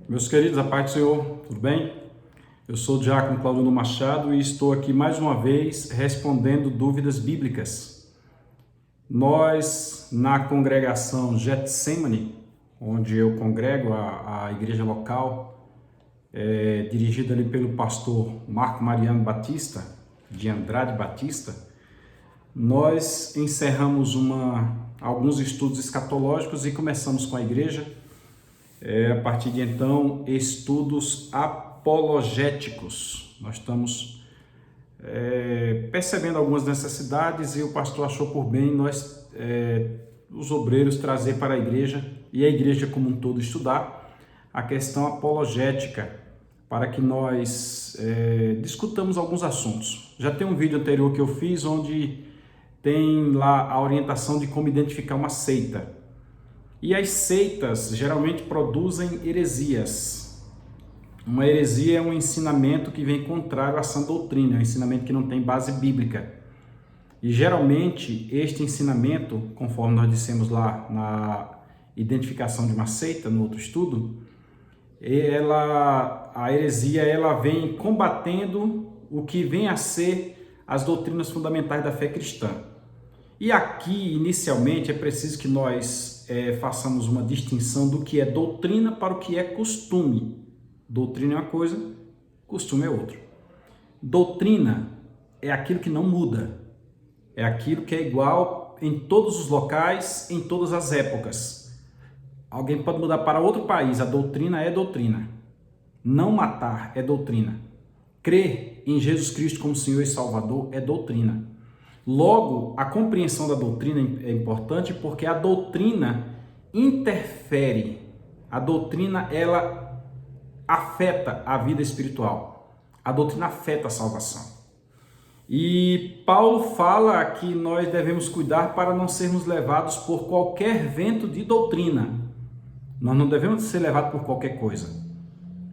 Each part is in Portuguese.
Meus queridos, a paz do Senhor, tudo bem? Eu sou o diácono Claudino Machado e estou aqui mais uma vez respondendo dúvidas bíblicas. Nós, na congregação Getsemane, onde eu congrego a igreja local, dirigida ali pelo pastor Marco Mariano Batista, de Andrade Batista, nós encerramos alguns estudos escatológicos e começamos com a igreja. A partir de então, estudos apologéticos. Nós estamos percebendo algumas necessidades e o pastor achou por bem nós, os obreiros, trazer para a igreja e a igreja como um todo estudar a questão apologética, para que nós discutamos alguns assuntos. Já tem um vídeo anterior que eu fiz onde tem lá a orientação de como identificar uma seita. E as seitas geralmente produzem heresias. Uma heresia é um ensinamento que vem contrário à sã doutrina, é um ensinamento que não tem base bíblica. E geralmente este ensinamento, conforme nós dissemos lá na identificação de uma seita, no outro estudo, a heresia vem combatendo o que vem a ser as doutrinas fundamentais da fé cristã. E aqui, inicialmente, é preciso que nós façamos uma distinção do que é doutrina para o que é costume. Doutrina é uma coisa, costume é outra. Doutrina é aquilo que não muda, é aquilo que é igual em todos os locais, em todas as épocas. Alguém pode mudar para outro país, a doutrina é doutrina. Não matar é doutrina. Crer em Jesus Cristo como Senhor e Salvador é doutrina. Logo, a compreensão da doutrina é importante porque a doutrina interfere, a doutrina ela afeta a vida espiritual, a doutrina afeta a salvação. E Paulo fala que nós devemos cuidar para não sermos levados por qualquer vento de doutrina. Nós não devemos ser levados por qualquer coisa.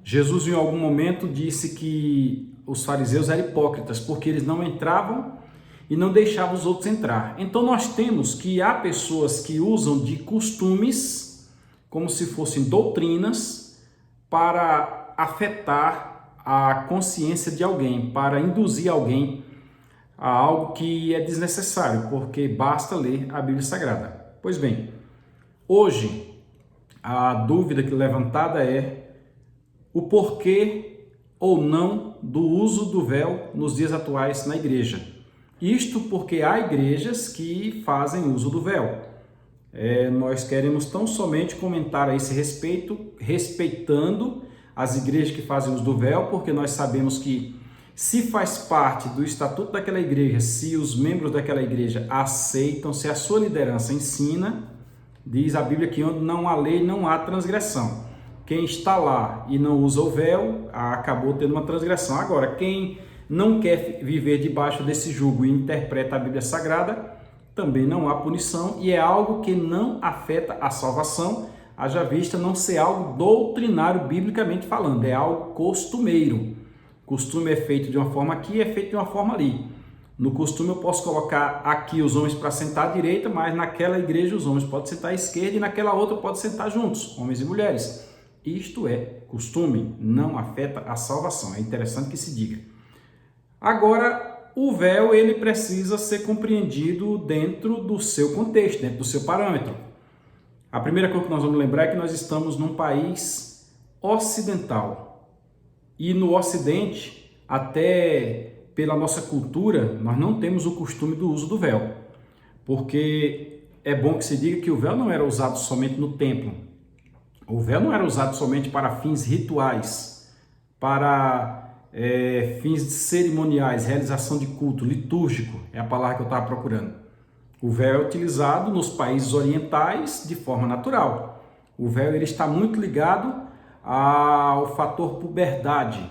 Jesus em algum momento disse que os fariseus eram hipócritas porque eles não entravam e não deixava os outros entrar. Então nós temos que há pessoas que usam de costumes como se fossem doutrinas para afetar a consciência de alguém, para induzir alguém a algo que é desnecessário, porque basta ler a Bíblia Sagrada. Pois bem, hoje a dúvida que é levantada é o porquê ou não do uso do véu nos dias atuais na igreja. Isto porque há igrejas que fazem uso do véu. Nós queremos tão somente comentar a esse respeito, respeitando as igrejas que fazem uso do véu, porque nós sabemos que se faz parte do estatuto daquela igreja, se os membros daquela igreja aceitam, se a sua liderança ensina, diz a Bíblia que onde não há lei, não há transgressão. Quem está lá e não usa o véu, acabou tendo uma transgressão. Agora, quem não quer viver debaixo desse jugo e interpreta a Bíblia Sagrada, também não há punição e é algo que não afeta a salvação, haja vista não ser algo doutrinário biblicamente falando, é algo costumeiro. Costume é feito de uma forma aqui, é feito de uma forma ali. No costume eu posso colocar aqui os homens para sentar à direita, mas naquela igreja os homens podem sentar à esquerda e naquela outra podem sentar juntos, homens e mulheres. Isto é costume, não afeta a salvação, é interessante que se diga. Agora, o véu ele precisa ser compreendido dentro do seu contexto, dentro do seu parâmetro. A primeira coisa que nós vamos lembrar é que nós estamos num país ocidental. E no Ocidente, até pela nossa cultura, nós não temos o costume do uso do véu. Porque é bom que se diga que o véu não era usado somente no templo. O véu não era usado somente para fins rituais, para fins cerimoniais, realização de culto, litúrgico, é a palavra que eu estava procurando. O véu é utilizado nos países orientais de forma natural. O véu ele está muito ligado ao fator puberdade.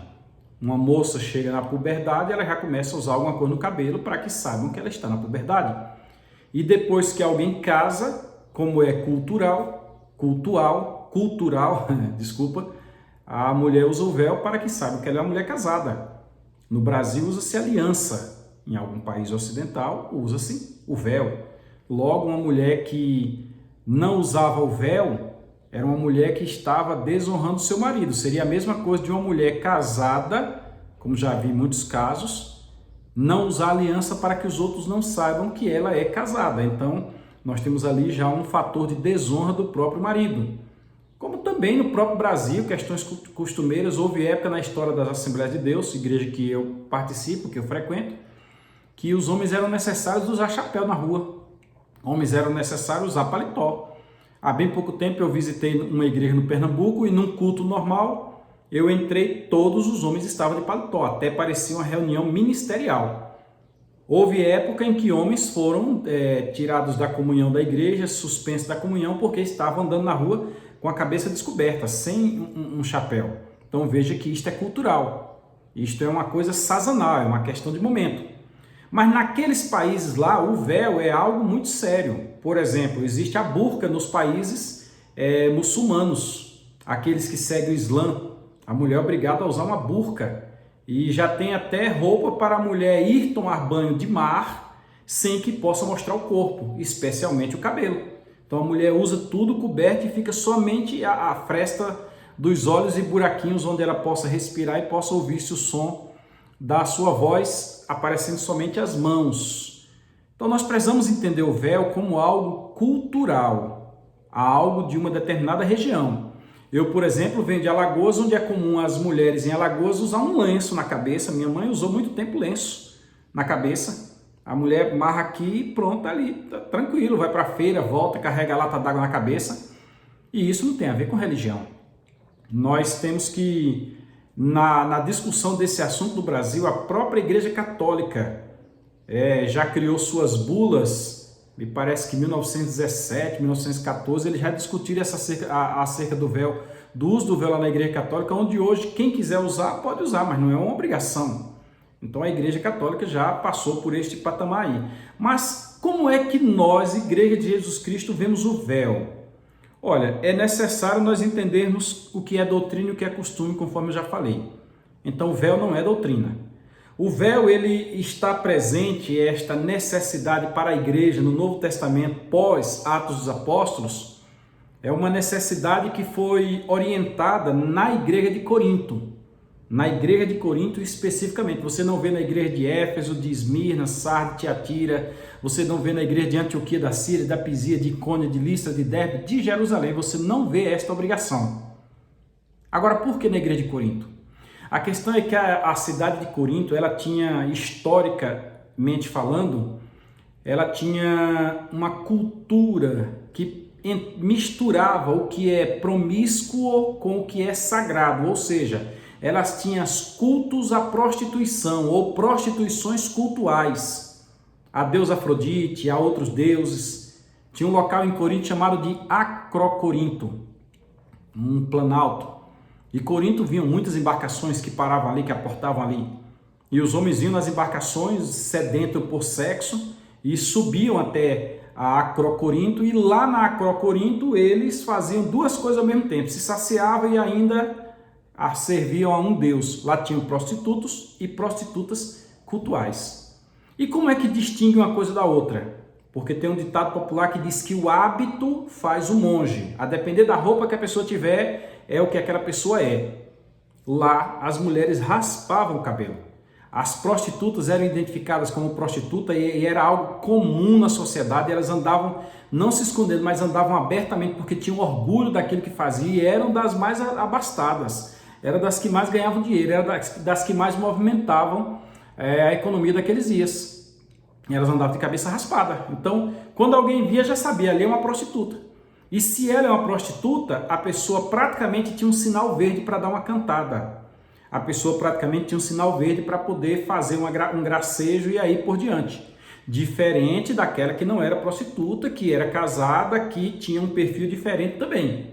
Uma moça chega na puberdade, ela já começa a usar alguma coisa no cabelo para que saibam que ela está na puberdade. E depois que alguém casa, como é cultural, desculpa, a mulher usa o véu para que saibam que ela é uma mulher casada. No Brasil usa-se aliança, em algum país ocidental usa-se o véu. Logo, uma mulher que não usava o véu, Era uma mulher que estava desonrando seu marido. Seria a mesma coisa de uma mulher casada, como já vi em muitos casos, não usar aliança para que os outros não saibam que ela é casada. Então, nós temos ali já um fator de desonra do próprio marido. Como também no próprio Brasil, questões costumeiras, houve época na história das Assembleias de Deus, igreja que eu participo, que eu frequento, que os homens eram necessários usar chapéu na rua, homens eram necessários usar paletó. Há bem pouco tempo eu visitei uma igreja no Pernambuco e num culto normal, eu entrei, todos os homens estavam de paletó, até parecia uma reunião ministerial. Houve época em que homens foram tirados da comunhão da igreja, suspensos da comunhão, porque estavam andando na rua com a cabeça descoberta, sem um chapéu. Então veja que isto é cultural, isto é uma coisa sazonal, é uma questão de momento. Mas naqueles países lá, o véu é algo muito sério. Por exemplo, existe a burca nos países muçulmanos, aqueles que seguem o Islã. A mulher é obrigada a usar uma burca. E já tem até roupa para a mulher ir tomar banho de mar sem que possa mostrar o corpo, especialmente o cabelo. Então a mulher usa tudo coberto e fica somente a fresta dos olhos e buraquinhos onde ela possa respirar e possa ouvir-se o som da sua voz, aparecendo somente as mãos. Então nós precisamos entender o véu como algo cultural, algo de uma determinada região. Eu, por exemplo, venho de Alagoas, onde é comum as mulheres em Alagoas usar um lenço na cabeça. Minha mãe usou muito tempo lenço na cabeça. A mulher marra aqui e pronto, ali, tá tranquilo, vai para a feira, volta, carrega a lata d'água na cabeça. E isso não tem a ver com religião. Nós temos que, na discussão desse assunto do Brasil, a própria Igreja Católica já criou suas bulas. Me parece que em 1917, 1914, eles já discutiram acerca do véu, do uso do véu lá na Igreja Católica, onde hoje quem quiser usar, pode usar, mas não é uma obrigação. Então a Igreja Católica já passou por este patamar aí. Mas como é que nós, Igreja de Jesus Cristo, vemos o véu? Olha, é necessário nós entendermos o que é doutrina e o que é costume, conforme eu já falei. Então o véu não é doutrina. O véu, ele está presente, esta necessidade para a igreja no Novo Testamento, pós Atos dos Apóstolos, é uma necessidade que foi orientada na igreja de Corinto. Na igreja de Corinto especificamente. Você não vê na igreja de Éfeso, de Esmirna, Sardes, Tiatira, você não vê na igreja de Antioquia, da Síria, da Pisia, de Icônia, de Listra, de Derbe, de Jerusalém. Você não vê esta obrigação. Agora, por que na igreja de Corinto? A questão é que a cidade de Corinto, ela tinha, historicamente falando, ela tinha uma cultura que misturava o que é promíscuo com o que é sagrado, ou seja, elas tinham cultos à prostituição ou prostituições cultuais, a deusa Afrodite, a outros deuses. Tinha um local em Corinto chamado de Acrocorinto, um planalto. E Corinto vinham muitas embarcações que paravam ali, que aportavam ali. E os homens vinham nas embarcações sedentos por sexo e subiam até a Acrocorinto. E lá na Acrocorinto eles faziam duas coisas ao mesmo tempo. Se saciavam e ainda serviam a um deus. Lá tinham prostitutos e prostitutas cultuais. E como é que distingue uma coisa da outra? Porque tem um ditado popular que diz que o hábito faz o monge. A depender da roupa que a pessoa tiver, é o que aquela pessoa é. Lá, as mulheres raspavam o cabelo. As prostitutas eram identificadas como prostituta e era algo comum na sociedade. Elas andavam, não se escondendo, mas andavam abertamente porque tinham orgulho daquilo que faziam e eram das mais abastadas. Eram das que mais ganhavam dinheiro, eram das que mais movimentavam a economia daqueles dias. Elas andavam de cabeça raspada. Então, quando alguém via, já sabia, ali é uma prostituta. E se ela é uma prostituta, a pessoa praticamente tinha um sinal verde para dar uma cantada. A pessoa praticamente tinha um sinal verde para poder fazer um gracejo e aí por diante. Diferente daquela que não era prostituta, que era casada, que tinha um perfil diferente também.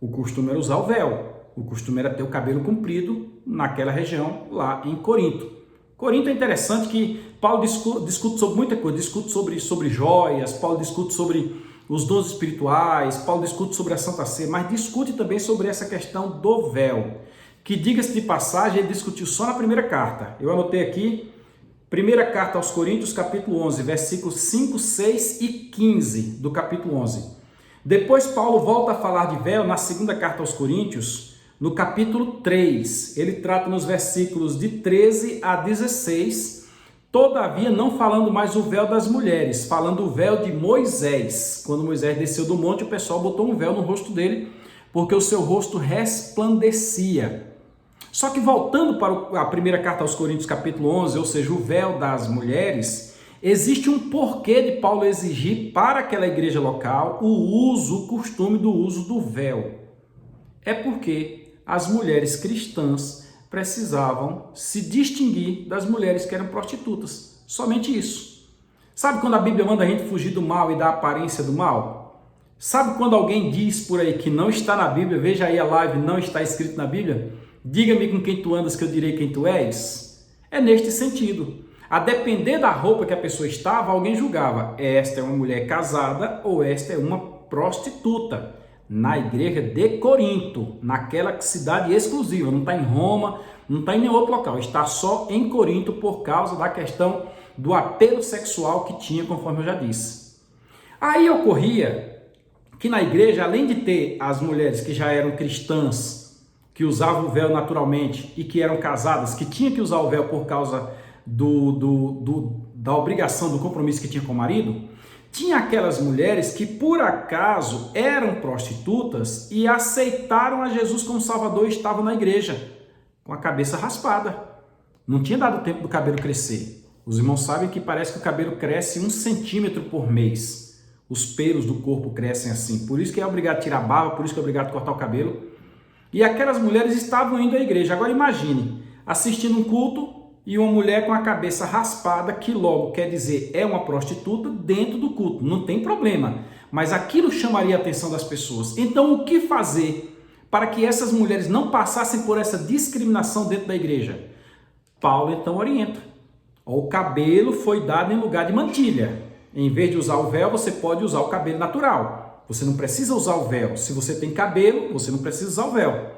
O costume era usar o véu. O costume era ter o cabelo comprido naquela região lá em Corinto. Corinto é interessante que Paulo discute sobre muita coisa. Discute sobre joias, Paulo discute sobre os dons espirituais, Paulo discute sobre a Santa Ceia, mas discute também sobre essa questão do véu, que, diga-se de passagem, ele discutiu só na primeira carta. Eu anotei aqui, primeira carta aos Coríntios, capítulo 11, versículos 5, 6 e 15 do capítulo 11. Depois Paulo volta a falar de véu na segunda carta aos Coríntios, no capítulo 3. Ele trata nos versículos de 13 a 16, todavia não falando mais o véu das mulheres, falando o véu de Moisés. Quando Moisés desceu do monte, o pessoal botou um véu no rosto dele, porque o seu rosto resplandecia. Só que voltando para a primeira carta aos Coríntios, capítulo 11, ou seja, o véu das mulheres, existe um porquê de Paulo exigir para aquela igreja local o costume do uso do véu. É porque as mulheres cristãs precisavam se distinguir das mulheres que eram prostitutas. Somente isso. Sabe quando a Bíblia manda a gente fugir do mal e da aparência do mal? Sabe quando alguém diz por aí que não está na Bíblia, veja aí a live, não está escrito na Bíblia? Diga-me com quem tu andas que eu direi quem tu és. É neste sentido. A depender da roupa que a pessoa estava, alguém julgava. Esta é uma mulher casada ou esta é uma prostituta. Na igreja de Corinto, naquela cidade exclusiva, não está em Roma, não está em nenhum outro local, está só em Corinto por causa da questão do apelo sexual que tinha, conforme eu já disse. Aí ocorria que na igreja, além de ter as mulheres que já eram cristãs, que usavam o véu naturalmente e que eram casadas, que tinham que usar o véu por causa da obrigação, do compromisso que tinha com o marido, tinha aquelas mulheres que por acaso eram prostitutas e aceitaram a Jesus como Salvador e estavam na igreja com a cabeça raspada. Não tinha dado tempo do cabelo crescer. Os irmãos sabem que parece que o cabelo cresce 1 centímetro por mês. Os pelos do corpo crescem assim. Por isso que é obrigado a tirar a barba, por isso que é obrigado a cortar o cabelo. E aquelas mulheres estavam indo à igreja. Agora imagine, assistindo um culto e uma mulher com a cabeça raspada, que logo quer dizer é uma prostituta dentro do culto. Não tem problema, mas aquilo chamaria a atenção das pessoas. Então o que fazer para que essas mulheres não passassem por essa discriminação dentro da igreja? Paulo então orienta. O cabelo foi dado em lugar de mantilha. Em vez de usar o véu, você pode usar o cabelo natural. Você não precisa usar o véu. Se você tem cabelo, você não precisa usar o véu.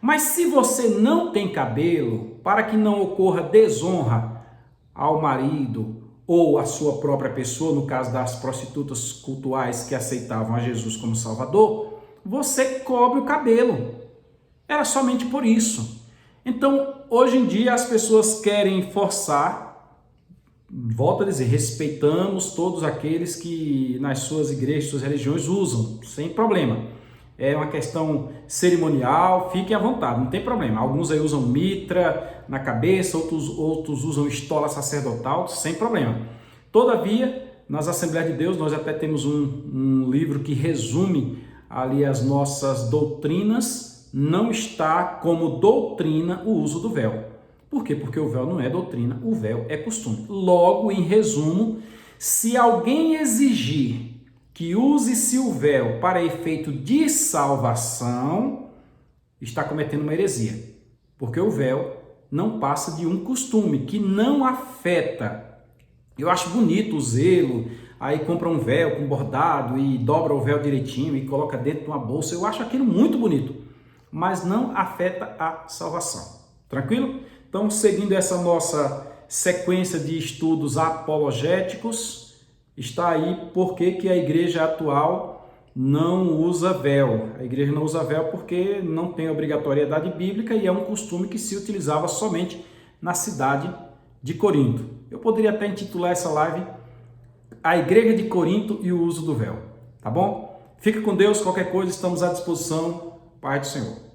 Mas se você não tem cabelo, para que não ocorra desonra ao marido ou à sua própria pessoa, no caso das prostitutas cultuais que aceitavam a Jesus como Salvador, você cobre o cabelo. Era somente por isso. Então, hoje em dia, as pessoas querem forçar. Volto a dizer, respeitamos todos aqueles que nas suas igrejas, suas religiões usam, sem problema. É uma questão cerimonial, fiquem à vontade, não tem problema. Alguns aí usam mitra na cabeça, outros usam estola sacerdotal, sem problema. Todavia, nas Assembleias de Deus, nós até temos um livro que resume ali as nossas doutrinas, não está como doutrina o uso do véu. Por quê? Porque o véu não é doutrina, o véu é costume. Logo, em resumo, se alguém exigir que use-se o véu para efeito de salvação, está cometendo uma heresia. Porque o véu não passa de um costume que não afeta. Eu acho bonito o zelo, aí compra um véu com bordado e dobra o véu direitinho e coloca dentro de uma bolsa. Eu acho aquilo muito bonito, mas não afeta a salvação. Tranquilo? Então, seguindo essa nossa sequência de estudos apologéticos, está aí por que a igreja atual não usa véu. A igreja não usa véu porque não tem obrigatoriedade bíblica e é um costume que se utilizava somente na cidade de Corinto. Eu poderia até intitular essa live A Igreja de Corinto e o Uso do Véu. Tá bom? Fica com Deus, qualquer coisa estamos à disposição. Pai do Senhor.